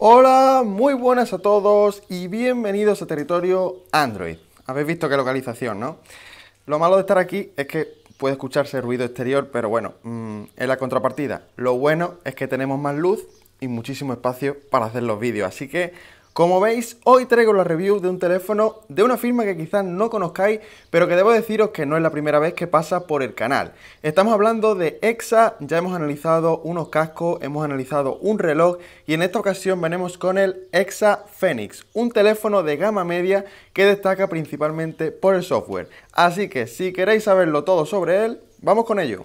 Hola, muy buenas a todos y bienvenidos a Territorio Android. Habéis visto qué localización, ¿no? Lo malo de estar aquí es que puede escucharse ruido exterior, pero bueno, es la contrapartida. Lo bueno es que tenemos más luz y muchísimo espacio para hacer los vídeos, así que como veis, hoy traigo la review de un teléfono de una firma que quizás no conozcáis, pero que debo deciros que no es la primera vez que pasa por el canal. Estamos hablando de EXA, ya hemos analizado unos cascos, hemos analizado un reloj y en esta ocasión venimos con el EXA Fenix, un teléfono de gama media que destaca principalmente por el software. Así que si queréis saberlo todo sobre él, vamos con ello.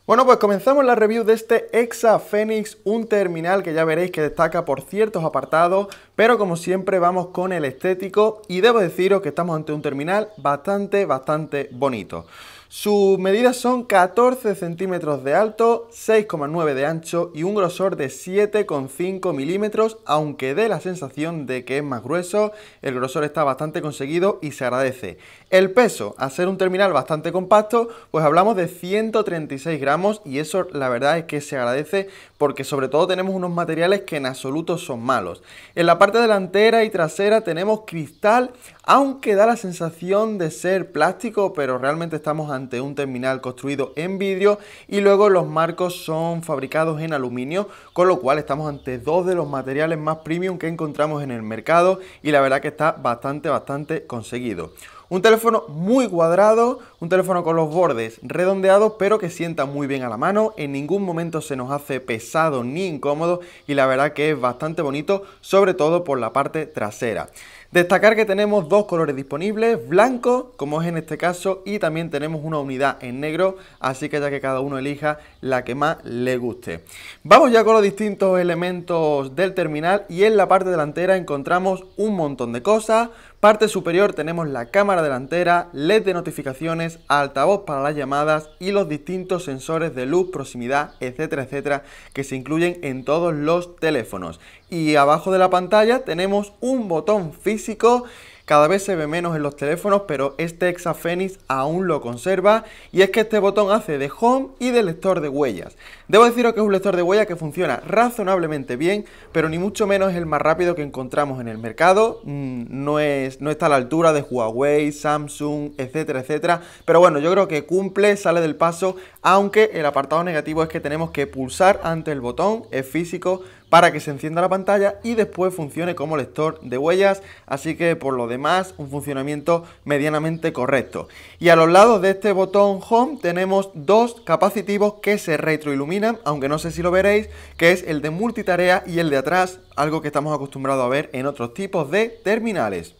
Bueno, pues comenzamos la review de este EXA Fenix, un terminal que ya veréis que destaca por ciertos apartados, pero como siempre vamos con el estético y debo deciros que estamos ante un terminal bastante bonito. Sus medidas son 14 centímetros de alto, 6,9 de ancho y un grosor de 7,5 milímetros, aunque dé la sensación de que es más grueso, el grosor está bastante conseguido y se agradece. El peso, al ser un terminal bastante compacto, pues hablamos de 136 gramos y eso la verdad es que se agradece porque sobre todo tenemos unos materiales que en absoluto son malos. En la parte delantera y trasera tenemos cristal, aunque da la sensación de ser plástico, pero realmente estamos ante un terminal construido en vidrio y luego los marcos son fabricados en aluminio, con lo cual estamos ante dos de los materiales más premium que encontramos en el mercado y la verdad que está bastante conseguido. Un teléfono muy cuadrado, un teléfono con los bordes redondeados, pero que sienta muy bien a la mano, en ningún momento se nos hace pesado ni incómodo y la verdad que es bastante bonito, sobre todo por la parte trasera. Destacar que tenemos dos colores disponibles, blanco, como es en este caso, y también tenemos una unidad en negro, así que ya que cada uno elija la que más le guste. Vamos ya con los distintos elementos del terminal y en la parte delantera encontramos un montón de cosas. Parte superior tenemos la cámara delantera, LED de notificaciones, altavoz para las llamadas y los distintos sensores de luz, proximidad, etcétera, que se incluyen en todos los teléfonos. Y abajo de la pantalla tenemos un botón físico. Cada vez se ve menos en los teléfonos, pero este EXA Fenix aún lo conserva y es que este botón hace de home y de lector de huellas. Debo deciros que es un lector de huellas que funciona razonablemente bien, pero ni mucho menos es el más rápido que encontramos en el mercado. No está a la altura de Huawei, Samsung, etcétera, pero bueno, yo creo que cumple, sale del paso, aunque el apartado negativo es que tenemos que pulsar ante el botón, es físico, para que se encienda la pantalla y después funcione como lector de huellas, así que por lo demás un funcionamiento medianamente correcto. Y a los lados de este botón Home tenemos dos capacitivos que se retroiluminan, aunque no sé si lo veréis, que es el de multitarea y el de atrás, algo que estamos acostumbrados a ver en otros tipos de terminales.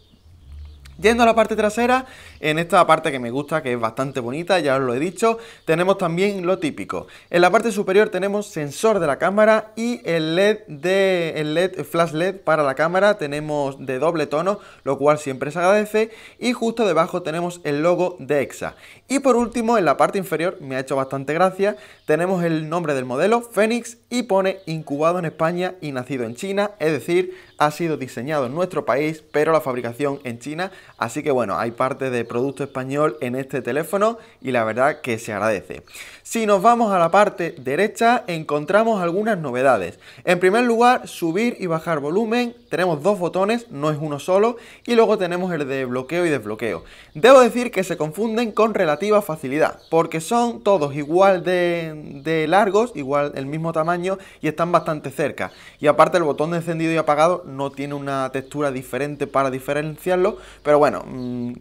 Yendo a la parte trasera, en esta parte que me gusta, que es bastante bonita, ya os lo he dicho, tenemos también lo típico. En la parte superior tenemos sensor de la cámara y el LED flash LED para la cámara, tenemos de doble tono, lo cual siempre se agradece, y justo debajo tenemos el logo de EXA. Y por último, en la parte inferior, me ha hecho bastante gracia, tenemos el nombre del modelo, Fenix, y pone incubado en España y nacido en China, es decir, ha sido diseñado en nuestro país, pero la fabricación en China. Así que bueno, hay parte de producto español en este teléfono y la verdad que se agradece. Si nos vamos a la parte derecha encontramos algunas novedades. En primer lugar, subir y bajar volumen. Tenemos dos botones, no es uno solo, y luego tenemos el de bloqueo y desbloqueo. Debo decir que se confunden con relativa facilidad, porque son todos igual de largos, igual el mismo tamaño y están bastante cerca. Y aparte el botón de encendido y apagado no tiene una textura diferente para diferenciarlo, pero bueno,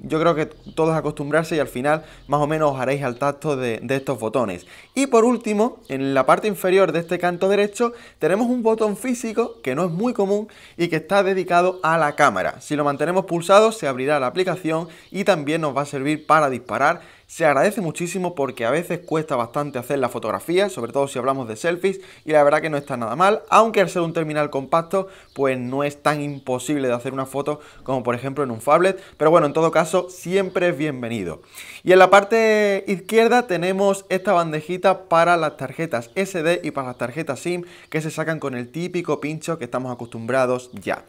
yo creo que todos acostumbrarse y al final más o menos os haréis al tacto de estos botones. Y por último, en la parte inferior de este canto derecho tenemos un botón físico que no es muy común y que está dedicado a la cámara. Si lo mantenemos pulsado se abrirá la aplicación y también nos va a servir para disparar. Se agradece muchísimo porque a veces cuesta bastante hacer la fotografía, sobre todo si hablamos de selfies, y la verdad que no está nada mal, aunque al ser un terminal compacto, pues no es tan imposible de hacer una foto como por ejemplo en un phablet, pero bueno, en todo caso, siempre es bienvenido. Y en la parte izquierda tenemos esta bandejita para las tarjetas SD y para las tarjetas SIM que se sacan con el típico pincho que estamos acostumbrados ya.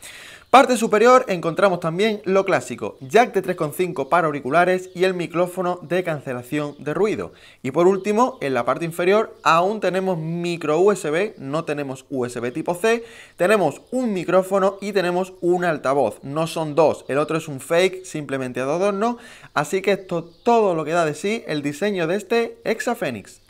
Parte superior encontramos también lo clásico, jack de 3,5 para auriculares y el micrófono de cancelación de ruido. Y por último, en la parte inferior aún tenemos micro USB, no tenemos USB tipo C, tenemos un micrófono y tenemos un altavoz. No son dos, el otro es un fake, simplemente de adorno. Así que esto todo lo que da de sí el diseño de este Exa Fenix.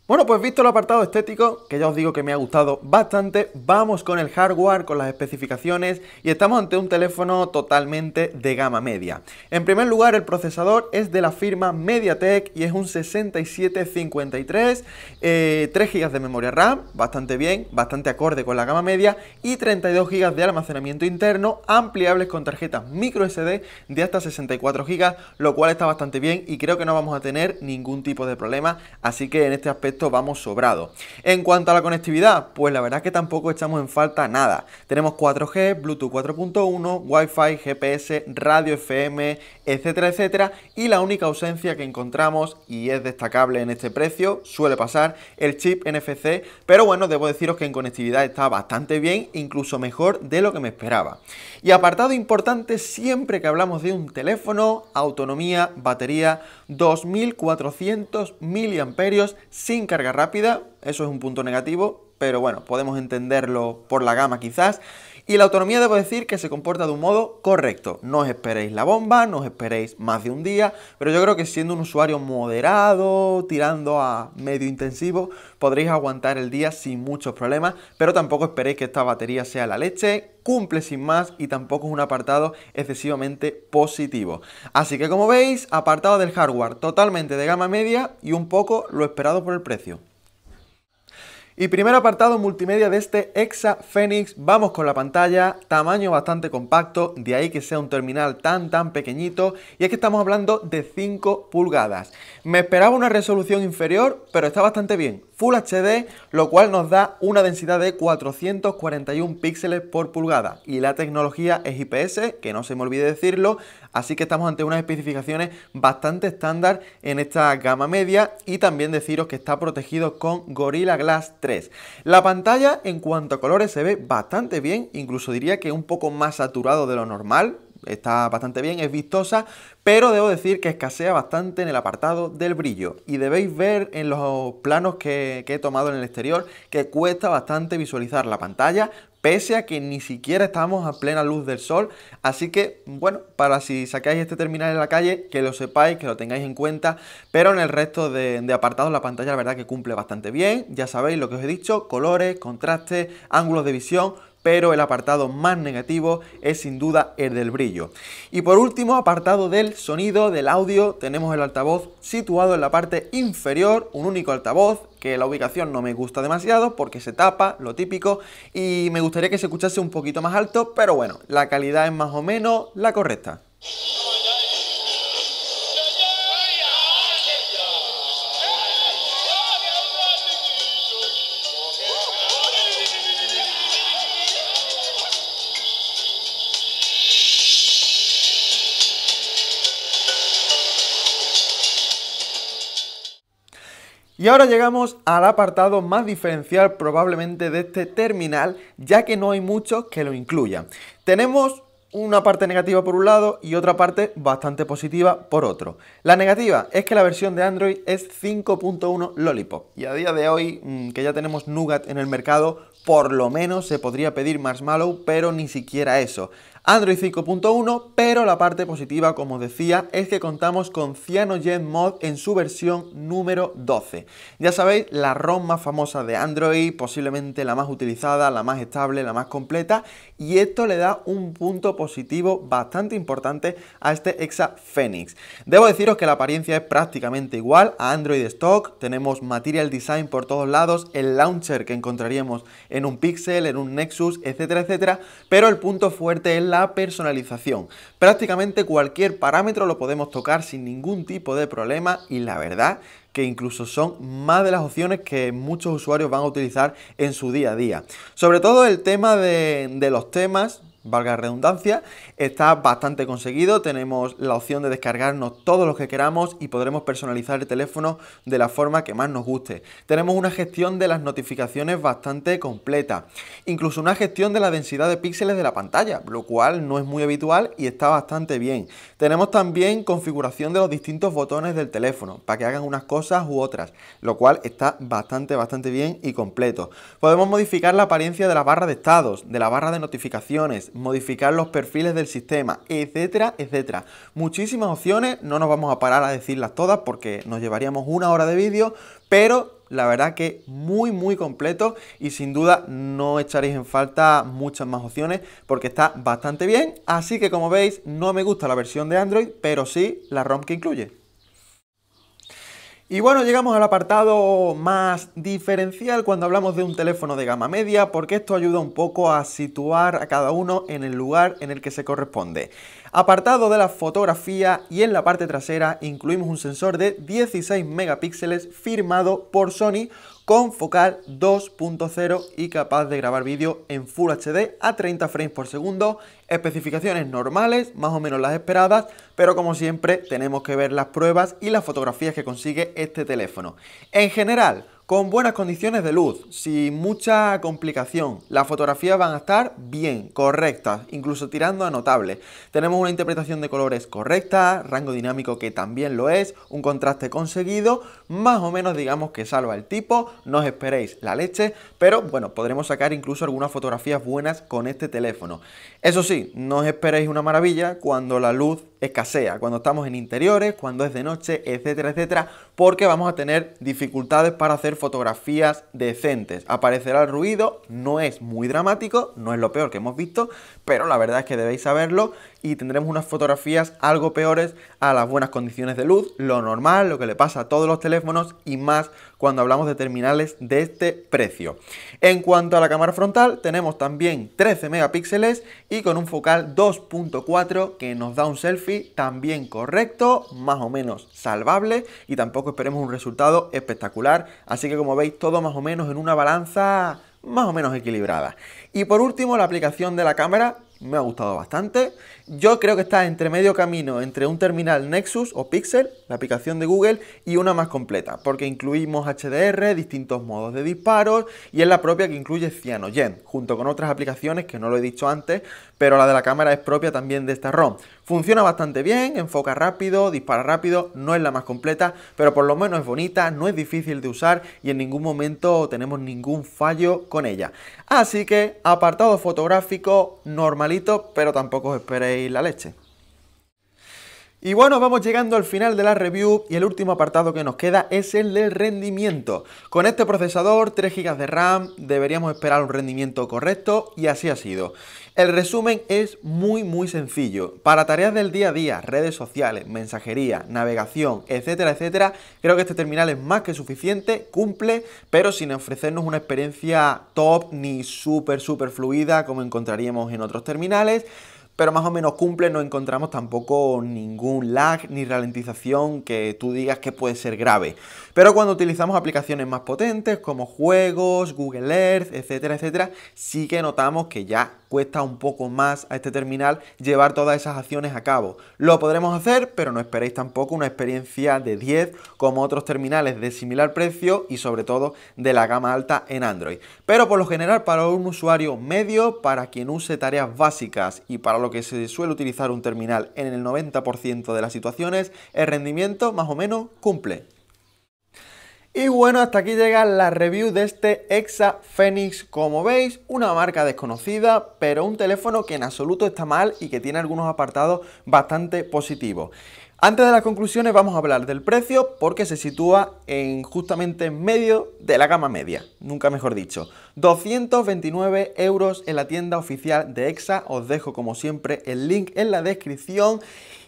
Bueno, pues visto el apartado estético, que ya os digo que me ha gustado bastante, vamos con el hardware, con las especificaciones y estamos ante un teléfono totalmente de gama media. En primer lugar, el procesador es de la firma MediaTek y es un 6753, 3 GB de memoria RAM, bastante bien, bastante acorde con la gama media y 32 GB de almacenamiento interno, ampliables con tarjetas microSD de hasta 64 GB, lo cual está bastante bien y creo que no vamos a tener ningún tipo de problema, así que en este aspecto vamos sobrado. En cuanto a la conectividad, pues la verdad es que tampoco echamos en falta nada. Tenemos 4G, Bluetooth 4.1, Wi-Fi, GPS, radio FM, etcétera, etcétera. Y la única ausencia que encontramos, y es destacable en este precio, suele pasar, el chip NFC, pero bueno, debo deciros que en conectividad está bastante bien, incluso mejor de lo que me esperaba. Y apartado importante siempre que hablamos de un teléfono, autonomía, batería, 2400 mAh sin carga rápida, eso es un punto negativo, pero bueno, podemos entenderlo por la gama quizás. Y la autonomía debo decir que se comporta de un modo correcto. No os esperéis la bomba, no os esperéis más de un día, pero yo creo que siendo un usuario moderado, tirando a medio intensivo, podréis aguantar el día sin muchos problemas, pero tampoco esperéis que esta batería sea la leche, cumple sin más y tampoco es un apartado excesivamente positivo. Así que como veis, apartado del hardware totalmente de gama media y un poco lo esperado por el precio. Y primer apartado multimedia de este Exa Fenix, vamos con la pantalla, tamaño bastante compacto, de ahí que sea un terminal tan pequeñito, y es que estamos hablando de 5 pulgadas. Me esperaba una resolución inferior, pero está bastante bien, Full HD, lo cual nos da una densidad de 441 píxeles por pulgada, y la tecnología es IPS, que no se me olvide decirlo, así que estamos ante unas especificaciones bastante estándar en esta gama media, y también deciros que está protegido con Gorilla Glass 3. La pantalla en cuanto a colores se ve bastante bien, incluso diría que un poco más saturado de lo normal, está bastante bien, es vistosa, pero debo decir que escasea bastante en el apartado del brillo y debéis ver en los planos que he tomado en el exterior que cuesta bastante visualizar la pantalla, pese a que ni siquiera estamos a plena luz del sol, así que bueno, para si sacáis este terminal en la calle, que lo sepáis, que lo tengáis en cuenta, pero en el resto de apartados la pantalla la verdad que cumple bastante bien, ya sabéis lo que os he dicho, colores, contrastes, ángulos de visión, pero el apartado más negativo es sin duda el del brillo. Y por último, apartado del sonido, del audio, tenemos el altavoz situado en la parte inferior, un único altavoz, que la ubicación no me gusta demasiado porque se tapa, lo típico, y me gustaría que se escuchase un poquito más alto, pero bueno, la calidad es más o menos la correcta. Y ahora llegamos al apartado más diferencial probablemente de este terminal, ya que no hay muchos que lo incluyan. Tenemos una parte negativa por un lado y otra parte bastante positiva por otro. La negativa es que la versión de Android es 5.1 Lollipop y a día de hoy, que ya tenemos Nougat en el mercado, por lo menos se podría pedir Marshmallow, pero ni siquiera eso. Android 5.1, pero la parte positiva, como os decía, es que contamos con CyanogenMod en su versión número 12. Ya sabéis, la ROM más famosa de Android, posiblemente la más utilizada, la más estable, la más completa, y esto le da un punto positivo bastante importante a este Exa Fenix. Debo deciros que la apariencia es prácticamente igual a Android stock, tenemos Material Design por todos lados, el launcher que encontraríamos en un Pixel, en un Nexus, etcétera, etcétera, pero el punto fuerte es la personalización. Prácticamente cualquier parámetro lo podemos tocar sin ningún tipo de problema y la verdad que incluso son más de las opciones que muchos usuarios van a utilizar en su día a día. Sobre todo el tema de los temas, valga la redundancia, está bastante conseguido. Tenemos la opción de descargarnos todos los que queramos y podremos personalizar el teléfono de la forma que más nos guste. Tenemos una gestión de las notificaciones bastante completa, incluso una gestión de la densidad de píxeles de la pantalla, lo cual no es muy habitual y está bastante bien. Tenemos también configuración de los distintos botones del teléfono para que hagan unas cosas u otras, lo cual está bastante bien y completo. Podemos modificar la apariencia de la barra de estados, de la barra de notificaciones, modificar los perfiles del sistema, etcétera, etcétera. Muchísimas opciones, no nos vamos a parar a decirlas todas porque nos llevaríamos una hora de vídeo, pero la verdad que muy completo y sin duda no echaréis en falta muchas más opciones porque está bastante bien. Así que como veis, no me gusta la versión de Android, pero sí la ROM que incluye. Y bueno, llegamos al apartado más diferencial cuando hablamos de un teléfono de gama media, porque esto ayuda un poco a situar a cada uno en el lugar en el que se corresponde. Apartado de la fotografía, y en la parte trasera incluimos un sensor de 16 megapíxeles firmado por Sony con focal 2.0 y capaz de grabar vídeo en Full HD a 30 frames por segundo. Especificaciones normales, más o menos las esperadas, pero como siempre tenemos que ver las pruebas y las fotografías que consigue este teléfono. En general, con buenas condiciones de luz, sin mucha complicación. Las fotografías van a estar bien, correctas, incluso tirando a notables. Tenemos una interpretación de colores correcta, rango dinámico que también lo es, un contraste conseguido, más o menos digamos que salva el tipo, no os esperéis la leche, pero bueno, podremos sacar incluso algunas fotografías buenas con este teléfono. Eso sí, no os esperéis una maravilla cuando la luz escasea, cuando estamos en interiores, cuando es de noche, etcétera, etcétera, porque vamos a tener dificultades para hacer fotografías decentes. Aparecerá el ruido, no es muy dramático, no es lo peor que hemos visto, pero la verdad es que debéis saberlo y tendremos unas fotografías algo peores a las buenas condiciones de luz, lo normal, lo que le pasa a todos los teléfonos y más cuando hablamos de terminales de este precio. En cuanto a la cámara frontal, tenemos también 13 megapíxeles y con un focal 2.4 que nos da un selfie también correcto, más o menos salvable y tampoco esperemos un resultado espectacular, así que como veis todo más o menos en una balanza más o menos equilibrada. Y por último, la aplicación de la cámara me ha gustado bastante. Yo creo que está entre medio camino entre un terminal Nexus o Pixel, la aplicación de Google, y una más completa, porque incluimos HDR, distintos modos de disparos y es la propia que incluye CyanogenMod, junto con otras aplicaciones que no lo he dicho antes, pero la de la cámara es propia también de esta ROM. Funciona bastante bien, enfoca rápido, dispara rápido, no es la más completa, pero por lo menos es bonita, no es difícil de usar y en ningún momento tenemos ningún fallo con ella. Así que apartado fotográfico normalito, pero tampoco os esperéis la leche. Y bueno, vamos llegando al final de la review y el último apartado que nos queda es el del rendimiento. Con este procesador, 3 GB de RAM, deberíamos esperar un rendimiento correcto y así ha sido. El resumen es muy sencillo. Para tareas del día a día, redes sociales, mensajería, navegación, etcétera, etcétera, creo que este terminal es más que suficiente, cumple, pero sin ofrecernos una experiencia top ni súper fluida como encontraríamos en otros terminales. Pero más o menos cumple, no encontramos tampoco ningún lag ni ralentización que tú digas que puede ser grave. Pero cuando utilizamos aplicaciones más potentes como juegos, Google Earth, etcétera, etcétera, sí que notamos que ya cuesta un poco más a este terminal llevar todas esas acciones a cabo. Lo podremos hacer, pero no esperéis tampoco una experiencia de 10 como otros terminales de similar precio y sobre todo de la gama alta en Android. Pero por lo general para un usuario medio, para quien use tareas básicas y para lo que se suele utilizar un terminal en el 90% de las situaciones, el rendimiento más o menos cumple. Y bueno, hasta aquí llega la review de este Exa Phoenix. Como veis, una marca desconocida, pero un teléfono que en absoluto está mal y que tiene algunos apartados bastante positivos. Antes de las conclusiones vamos a hablar del precio porque se sitúa justamente en medio de la gama media, nunca mejor dicho. 229 € en la tienda oficial de Exa, os dejo como siempre el link en la descripción.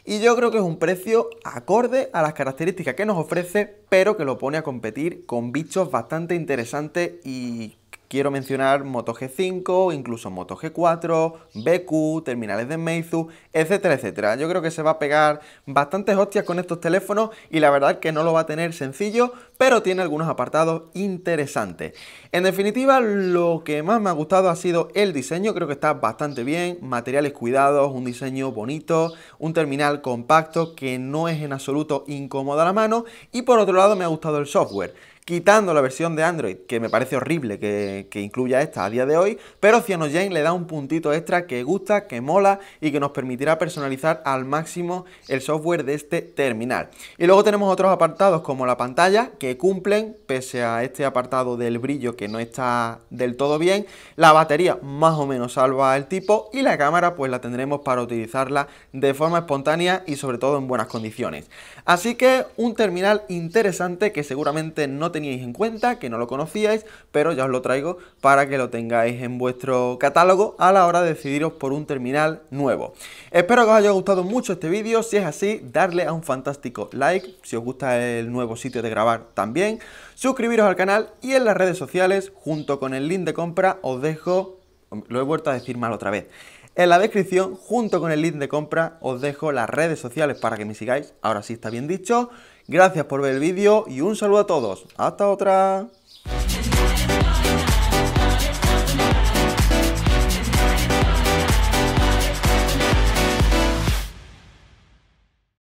Y yo creo que es un precio acorde a las características que nos ofrece, pero que lo pone a competir con bichos bastante interesantes y quiero mencionar Moto G5, incluso Moto G4, BQ, terminales de Meizu, etcétera, etcétera. Yo creo que se va a pegar bastantes hostias con estos teléfonos y la verdad es que no lo va a tener sencillo, pero tiene algunos apartados interesantes. En definitiva, lo que más me ha gustado ha sido el diseño, creo que está bastante bien, materiales cuidados, un diseño bonito, un terminal compacto que no es en absoluto incómodo a la mano y por otro lado me ha gustado el software. Quitando la versión de Android, que me parece horrible que incluya esta a día de hoy, pero CyanogenMed le da un puntito extra que gusta, que mola y que nos permitirá personalizar al máximo el software de este terminal. Y luego tenemos otros apartados como la pantalla, que cumplen, pese a este apartado del brillo que no está del todo bien, la batería más o menos salva el tipo y la cámara pues la tendremos para utilizarla de forma espontánea y sobre todo en buenas condiciones. Así que un terminal interesante que seguramente no teníais en cuenta, que no lo conocíais, pero ya os lo traigo para que lo tengáis en vuestro catálogo a la hora de decidiros por un terminal nuevo. Espero que os haya gustado mucho este vídeo, si es así, darle a un fantástico like, si os gusta el nuevo sitio de grabar también, suscribiros al canal y en las redes sociales, junto con el link de compra, os dejo, lo he vuelto a decir mal otra vez, en la descripción, junto con el link de compra, os dejo las redes sociales para que me sigáis, ahora sí está bien dicho. Gracias por ver el vídeo y un saludo a todos. ¡Hasta otra!